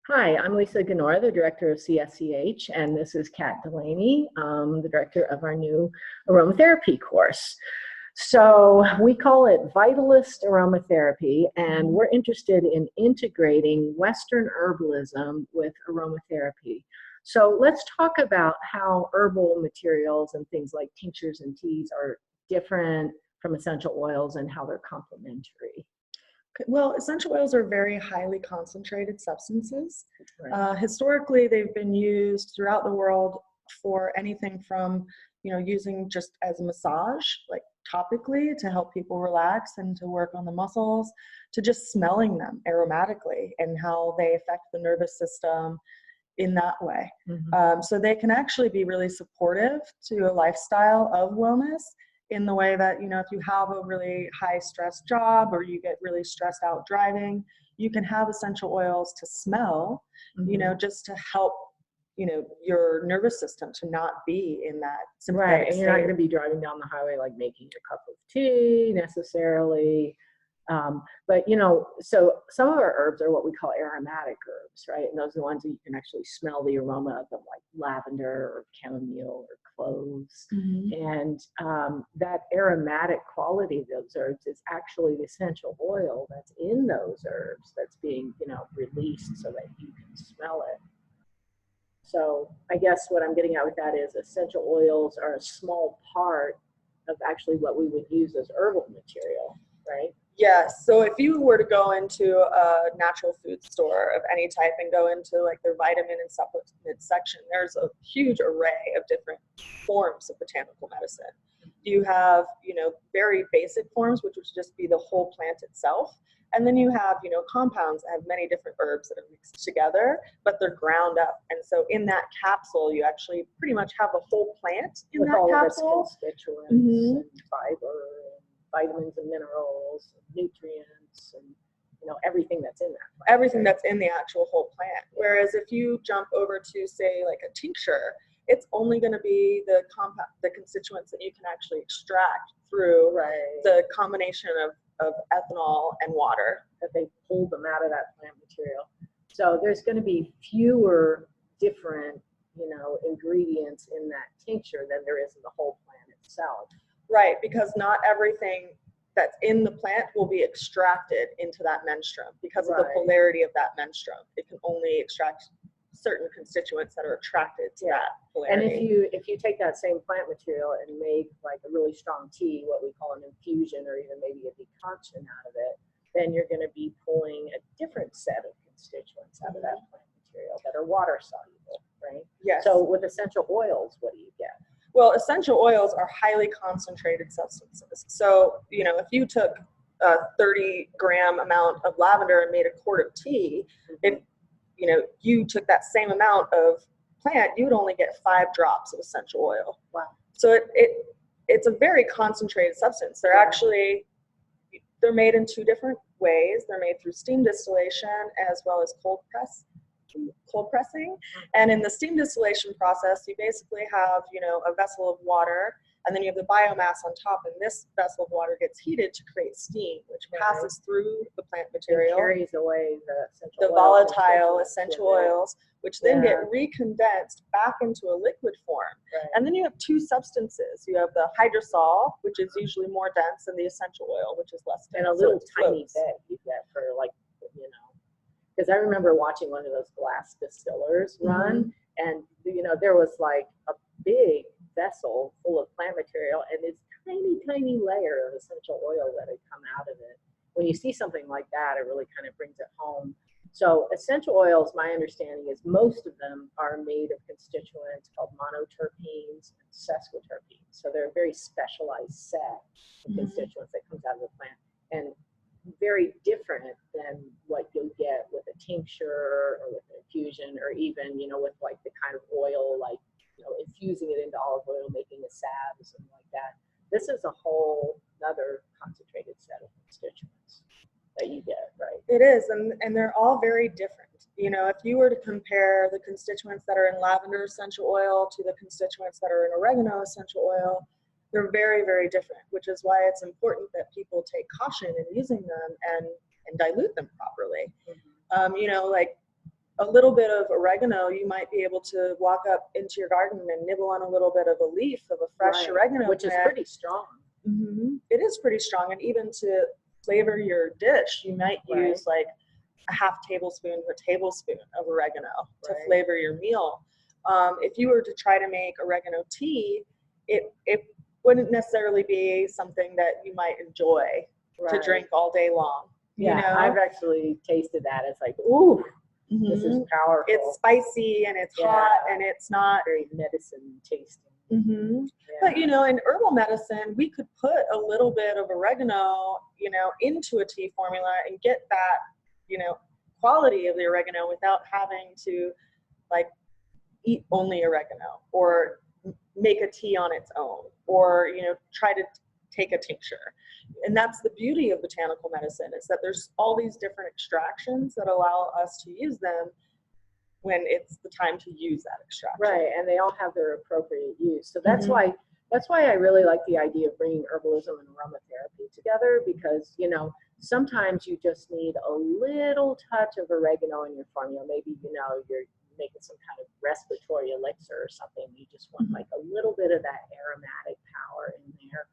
Hi, I'm Lisa Ganora, the director of CSCH, and this is Kat Delaney, the director of our new aromatherapy course. So we call it Vitalist Aromatherapy, and we're interested in integrating Western herbalism with aromatherapy. So let's talk about how herbal materials and things like tinctures and teas are different from essential oils and how they're complementary. Well, essential oils are very highly concentrated substances. Right. Historically, they've been used throughout the world for anything from, using just as a massage, like topically to help people relax and to work on the muscles, to just smelling them aromatically and how they affect the nervous system in that way. So they can actually be really supportive to a lifestyle of wellness in the way that, if you have a really high stress job or you get really stressed out driving, you can have essential oils to smell, just to help, your nervous system to not be in that sympathetic Right, and you're state. not going to be driving down the highway like making your cup of tea necessarily. But so some of our herbs are what we call aromatic herbs, right? And those are the ones that you can actually smell the aroma of them, like lavender or chamomile or cloves. And that aromatic quality of those herbs is actually the essential oil that's in those herbs that's being, released so that you can smell it. So I guess what I'm getting at with that is essential oils are a small part of actually what we would use as herbal material, right? Yes. So if you were to go into a natural food store of any type and go into like their vitamin and supplement section, there's a huge array of different forms of botanical medicine. You have, very basic forms, which would just be the whole plant itself. And then you have, compounds that have many different herbs that are mixed together, but they're ground up. And so in that capsule, you actually pretty much have the whole plant in With that all capsule. Of its constituents and fiber and vitamins and minerals and nutrients and everything that's in that plant. Everything that's in the actual whole plant. Whereas if you jump over to, say, like a tincture, it's only going to be the constituents that you can actually extract through the combination of ethanol and water. That they pulled them out of that plant material. So there's going to be fewer different, ingredients in that tincture than there is in the whole plant itself. Right, because not everything that's in the plant will be extracted into that menstruum because of the polarity of that menstruum. It can only extract certain constituents that are attracted to that polarity. And if you take that same plant material and make like a really strong tea, what we call an infusion or even maybe a decoction out of it, then you're going to be pulling a different set of constituents out of that plant material that are water soluble, right? Yes. So with essential oils, what do you get? Well, essential oils are highly concentrated substances. So, if you took a 30-gram amount of lavender and made a quart of tea, if, you took that same amount of plant, you would only get 5 drops of essential oil. Wow. So it's a very concentrated substance. They're made in 2 different ways. They're made through steam distillation as well as cold pressing. And in the steam distillation process, you basically have, a vessel of water, and then you have the biomass on top, and this vessel of water gets heated to create steam, which passes through the plant material. It carries away the volatile essential oils, which then get recondensed back into a liquid form. And then you have 2 substances. You have the hydrosol, which is usually more dense, and the essential oil, which is less dense. And a little tiny bit you get for because I remember watching one of those glass distillers run, and there was like a big vessel full of plant material and this tiny layer of essential oil that had come out of it. When you see something like that, it really kind of brings it home. So essential oils, my understanding is most of them are made of constituents called monoterpenes and sesquiterpenes. So they're a very specialized set of constituents that comes out of the plant, and very different than what you'll get with a tincture or with an infusion, or even with like the kind of oil, like infusing it into olive oil, making a salve or something like that. This is a whole other concentrated set of constituents that you get, right? It is, and they're all very different. If you were to compare the constituents that are in lavender essential oil to the constituents that are in oregano essential oil, they're very, very different, which is why it's important that people take caution in using them and dilute them properly. Like a little bit of oregano, you might be able to walk up into your garden and nibble on a little bit of a leaf of a fresh oregano which is pretty strong. It is pretty strong. And even to flavor your dish, you might use like a half tablespoon to a tablespoon of oregano to flavor your meal. If you were to try to make oregano tea, it wouldn't necessarily be something that you might enjoy to drink all day long. You know? I've actually tasted that. It's like, ooh, this is powerful. It's spicy and it's hot and it's not very medicine tasting. But you know, in herbal medicine, we could put a little bit of oregano, you know, into a tea formula and get that, you know, quality of the oregano without having to like eat only oregano or make a tea on its own, or, you know, try to take a tincture. And that's the beauty of botanical medicine, is that there's all these different extractions that allow us to use them when it's the time to use that extraction. Right, and they all have their appropriate use. So that's why I really like the idea of bringing herbalism and aromatherapy together, because, you know, sometimes you just need a little touch of oregano in your formula. Maybe, you know, you're making some kind of respiratory elixir or something. You just want like a little bit of that aromatic power in there.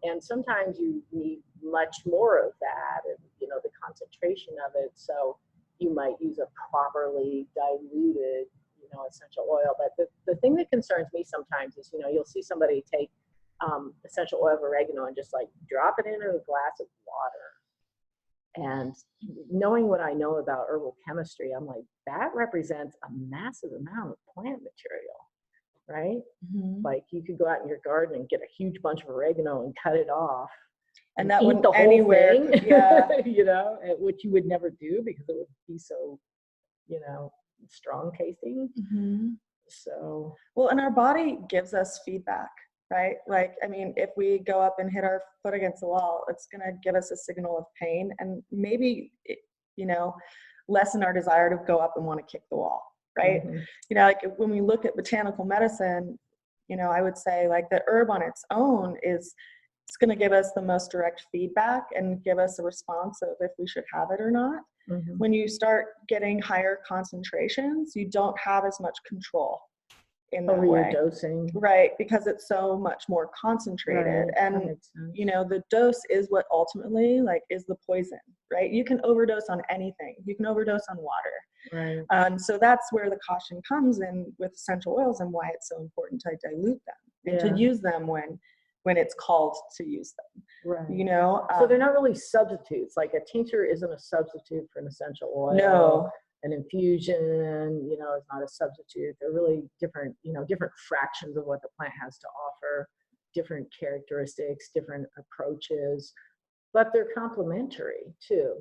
And sometimes you need much more of that, and, you know, the concentration of it. So you might use a properly diluted, you know, essential oil. But the thing that concerns me sometimes is, you know, you'll see somebody take essential oil of oregano and just like drop it into a glass of water. And knowing what I know about herbal chemistry, I'm like, that represents a massive amount of plant material, right? Like you could go out in your garden and get a huge bunch of oregano and cut it off. And that wouldn't the whole anywhere, thing, you know, which you would never do because it would be so, you know, strong tasting. So, well, and our body gives us feedback, right? Like, I mean, if we go up and hit our foot against the wall, it's going to give us a signal of pain, and maybe, you know, lessen our desire to go up and want to kick the wall, right? You know, like when we look at botanical medicine, you know, I would say like the herb on its own it's going to give us the most direct feedback and give us a response of if we should have it or not. When you start getting higher concentrations, you don't have as much control in that way. Your dosing. Right, because it's so much more concentrated. And, you know, the dose is what ultimately like is the poison, right? You can overdose on anything. You can overdose on water. So that's where the caution comes in with essential oils, and why it's so important to dilute them and to use them when it's called to use them. You know, so they're not really substitutes. Like a tincture isn't a substitute for an essential oil. No. An infusion, you know, is not a substitute. They're really different, you know, different fractions of what the plant has to offer, different characteristics, different approaches, but they're complementary too.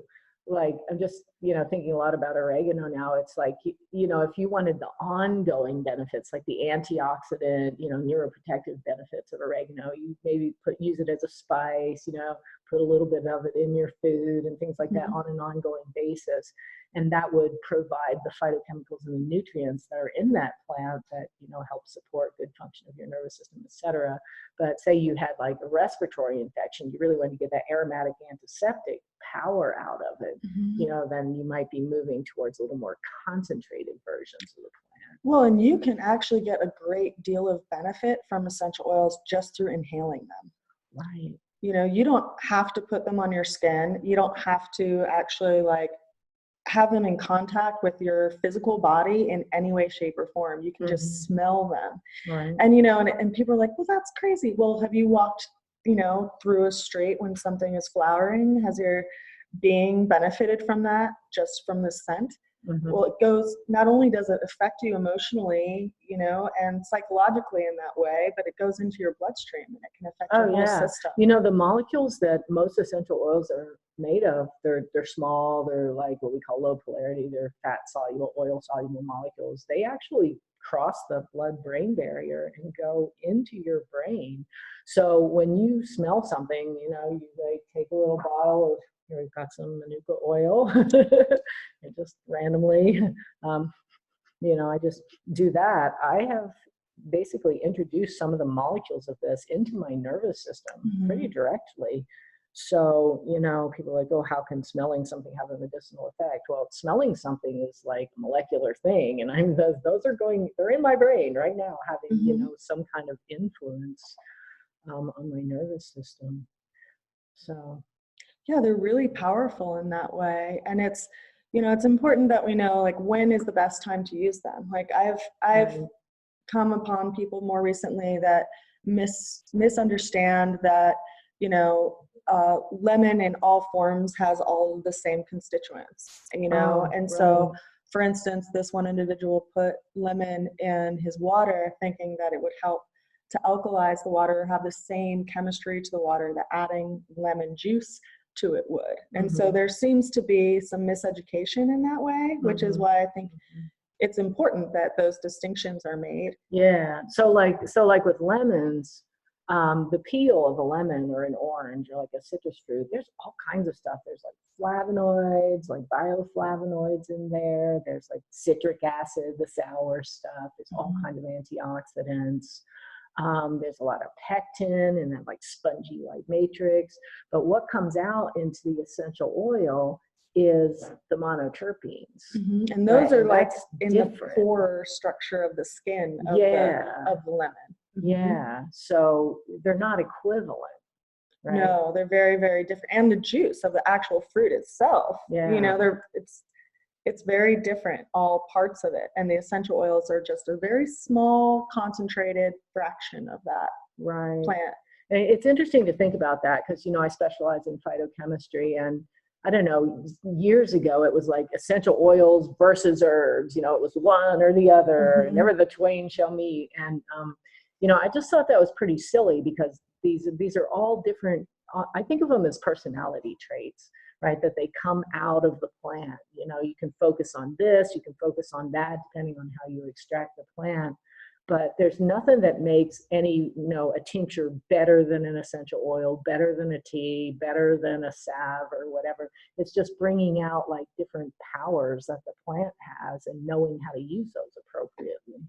Like, I'm just, you know, thinking a lot about oregano now. It's like, you know, if you wanted the ongoing benefits, like the antioxidant, you know, neuroprotective benefits of oregano, you maybe use it as a spice, you know, put a little bit of it in your food and things like that on an ongoing basis. And that would provide the phytochemicals and the nutrients that are in that plant that, you know, help support good function of your nervous system, et cetera. But say you had like a respiratory infection, you really want to get that aromatic antiseptic power out of it, you know, then you might be moving towards a little more concentrated versions of the plant. Well, and you can actually get a great deal of benefit from essential oils just through inhaling them. Right. You know, you don't have to put them on your skin. You don't have to actually like have them in contact with your physical body in any way, shape, or form. You can just smell them. And, you know, and people are like, well, that's crazy. Well, have you walked, you know, through a street when something is flowering? Has your being benefited from that just from the scent? Well, it goes, not only does it affect you emotionally, you know, and psychologically in that way, but it goes into your bloodstream and it can affect your whole system. You know, the molecules that most essential oils are made of, they're small, they're like what we call low polarity, they're fat soluble, oil soluble molecules. They actually cross the blood-brain barrier and go into your brain. So when you smell something, you know, you like take a little bottle of, here we've got some manuka oil, and just randomly, you know, I just do that. I have basically introduced some of the molecules of this into my nervous system pretty directly. So, you know, people are like, oh, how can smelling something have a medicinal effect? Well, smelling something is like a molecular thing. And those are going, they're in my brain right now, having, you know, some kind of influence on my nervous system. So, yeah, they're really powerful in that way. And it's, you know, it's important that we know like when is the best time to use them. Like I've right. come upon people more recently that misunderstand that, you know, lemon in all forms has all of the same constituents, you know. Oh, And right. so, for instance, this one individual put lemon in his water thinking that it would help to alkalize the water or have the same chemistry to the water that adding lemon juice to it would. And so there seems to be some miseducation in that way, which is why I think it's important that those distinctions are made. Yeah. So like with lemons, the peel of a lemon or an orange or like a citrus fruit, there's all kinds of stuff. There's like flavonoids, like bioflavonoids in there. There's like citric acid, the sour stuff. There's all kinds of antioxidants. There's a lot of pectin and that like spongy white matrix. But what comes out into the essential oil is the monoterpenes. And those are like in different. the pore structure of the skin of, of the lemon. Yeah, so they're not equivalent, right? No, they're very, very different. And the juice of the actual fruit itself, you know, it's very different, all parts of it. And the essential oils are just a very small, concentrated fraction of that plant. It's interesting to think about that because, you know, I specialize in phytochemistry, and I don't know, years ago it was like essential oils versus herbs, you know, it was one or the other, never the twain shall meet. And, you know, I just thought that was pretty silly because these are all different. I think of them as personality traits, right? That they come out of the plant. You know, you can focus on this, you can focus on that, depending on how you extract the plant. But there's nothing that makes any, you know, a tincture better than an essential oil, better than a tea, better than a salve or whatever. It's just bringing out like different powers that the plant has and knowing how to use those appropriately.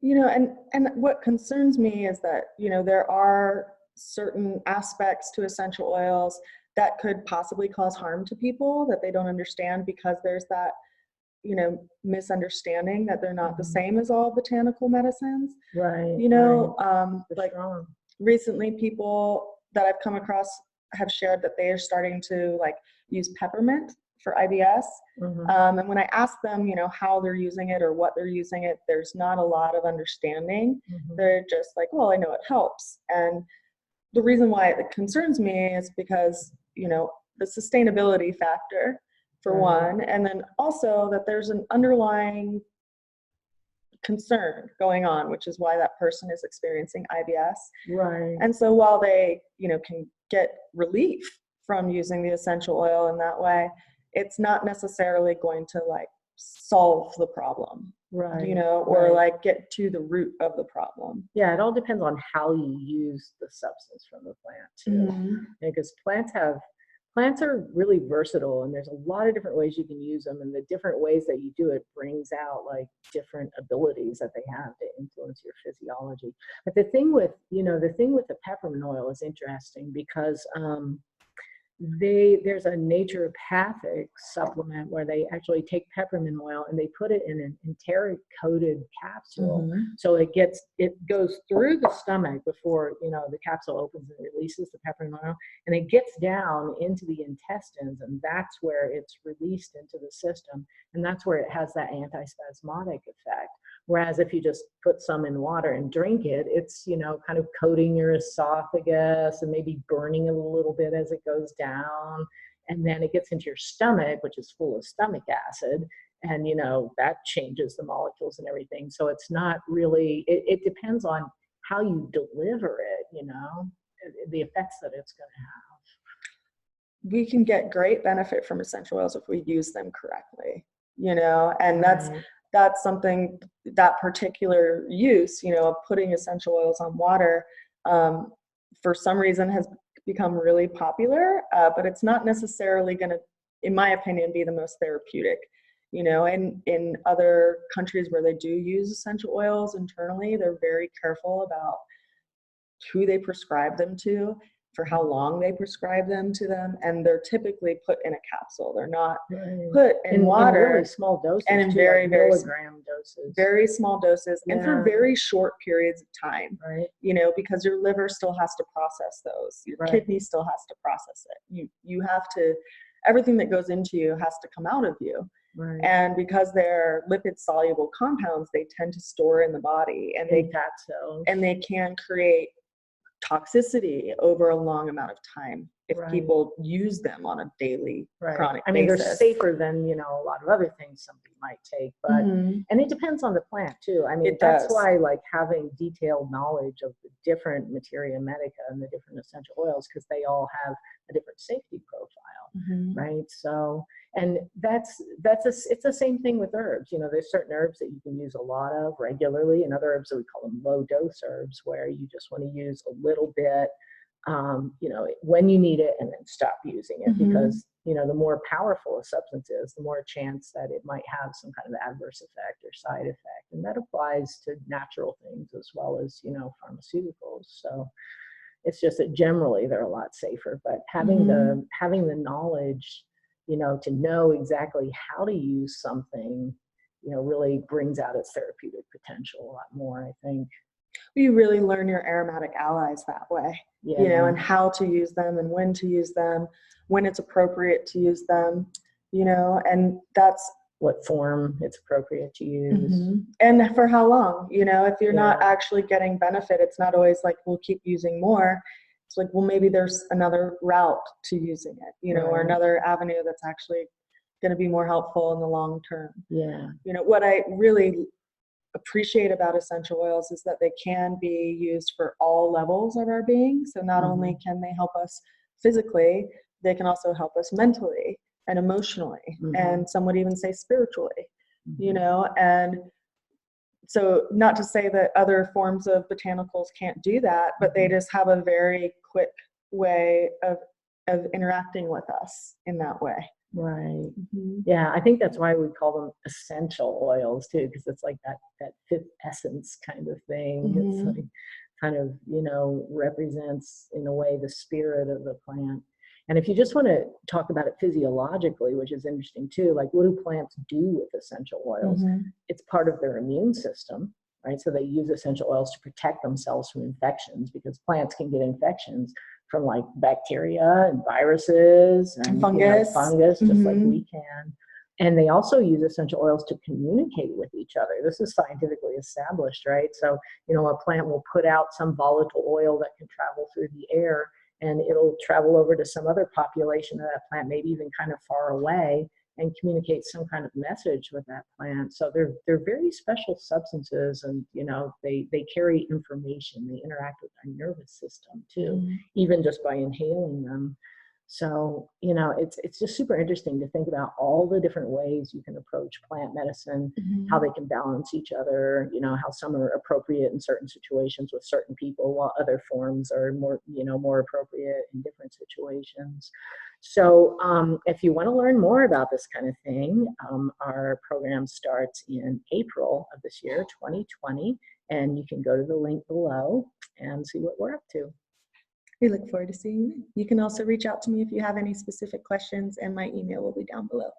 You know, and what concerns me is that, you know, there are certain aspects to essential oils that could possibly cause harm to people that they don't understand because there's that, you know, misunderstanding that they're not the same as all botanical medicines. Right. You know, like recently people that I've come across have shared that they are starting to like use peppermint for IBS. And when I ask them, you know, how they're using it or what they're using it, there's not a lot of understanding. They're just like, well, I know it helps. And the reason why it concerns me is because, you know, the sustainability factor for one, and then also that there's an underlying concern going on, which is why that person is experiencing IBS. And so while they, you know, can get relief from using the essential oil in that way, it's not necessarily going to like solve the problem, you know, or like get to the root of the problem. Yeah, it all depends on how you use the substance from the plant too. Because plants are really versatile, and there's a lot of different ways you can use them, and the different ways that you do it brings out like different abilities that they have to influence your physiology. But the thing with the peppermint oil is interesting because there's a naturopathic supplement where they actually take peppermint oil and they put it in an enteric coated capsule. So it goes through the stomach before, you know, the capsule opens and releases the peppermint oil, and it gets down into the intestines, and that's where it's released into the system, and that's where it has that antispasmodic effect. Whereas if you just put some in water and drink it, it's, you know, kind of coating your esophagus and maybe burning it a little bit as it goes down. And then it gets into your stomach, which is full of stomach acid. And, you know, that changes the molecules and everything. So it's not really, it depends on how you deliver it, you know, the effects that it's going to have. We can get great benefit from essential oils if we use them correctly, you know, and that's something, that particular use, you know, of putting essential oils on water, for some reason has become really popular, but it's not necessarily going to, in my opinion, be the most therapeutic. You know, and in other countries where they do use essential oils internally, they're very careful about who they prescribe them to. for how long they prescribe them to them, and they're typically put in a capsule. They're not Right. put in water. In really small doses, and in too, very, like very milligram doses. Very small doses, and for Yeah. very short periods of time. Right. You know, because your liver still has to process those. Your Right. kidney still has to process it. You have to, everything that goes into you has to come out of you. Right. And because they're lipid soluble compounds, they tend to store in the body, and In fat cells. they can create toxicity over a long amount of time if Right. people use them on a daily chronic I mean, basis. they're safer than, you know, a lot of other things somebody might take, but Mhm. and it depends on the plant too. I mean, It that's does. why like having detailed knowledge of the different materia medica and the different essential oils, because they all have a different safety profile, Mhm. right? So, and it's the same thing with herbs. You know, there's certain herbs that you can use a lot of regularly, and other herbs that we call them low dose herbs, where you just want to use a little bit, you know, when you need it, and then stop using it. Mhm. Because, you know, the more powerful a substance is, the more chance that it might have some kind of adverse effect or side effect. And that applies to natural things as well as, you know, pharmaceuticals. So it's just that generally they're a lot safer, but having the knowledge, you know, to know exactly how to use something, you know, really brings out its therapeutic potential a lot more, I think. You really learn your aromatic allies that way, Yeah. you know, and how to use them and when to use them, when it's appropriate to use them, you know, and that's what form it's appropriate to use. And for how long, you know, if you're not Yeah. actually getting benefit, it's not always like, we'll keep using more. It's like, well, maybe there's another route to using it, you know, or Right. another avenue that's actually going to be more helpful in the long term. Yeah. You know, what I really appreciate about essential oils is that they can be used for all levels of our being. So not only can they help us physically, they can also help us mentally and emotionally, and some would even say spiritually, you know. And so not to say that other forms of botanicals can't do that, but they just have a very quick way of interacting with us in that way. Right. Yeah, I think that's why we call them essential oils too, because it's like that fifth essence kind of thing. It's like kind of, you know, represents in a way the spirit of the plant. And if you just want to talk about it physiologically, which is interesting too, like what do plants do with essential oils? It's part of their immune system, right? So they use essential oils to protect themselves from infections, because plants can get infections from like bacteria and viruses and fungus, just like we can. And they also use essential oils to communicate with each other. This is scientifically established, right? So, you know, a plant will put out some volatile oil that can travel through the air, and it'll travel over to some other population of that plant, maybe even kind of far away, and communicate some kind of message with that plant. So they're very special substances, and you know, they carry information. They interact with our nervous system too, even just by inhaling them. So, you know, it's just super interesting to think about all the different ways you can approach plant medicine, how they can balance each other, you know, how some are appropriate in certain situations with certain people, while other forms are more, you know, more appropriate in different situations. So if you want to learn more about this kind of thing, our program starts in April of this year, 2020, and you can go to the link below and see what we're up to. We look forward to seeing you. You can also reach out to me if you have any specific questions, and my email will be down below.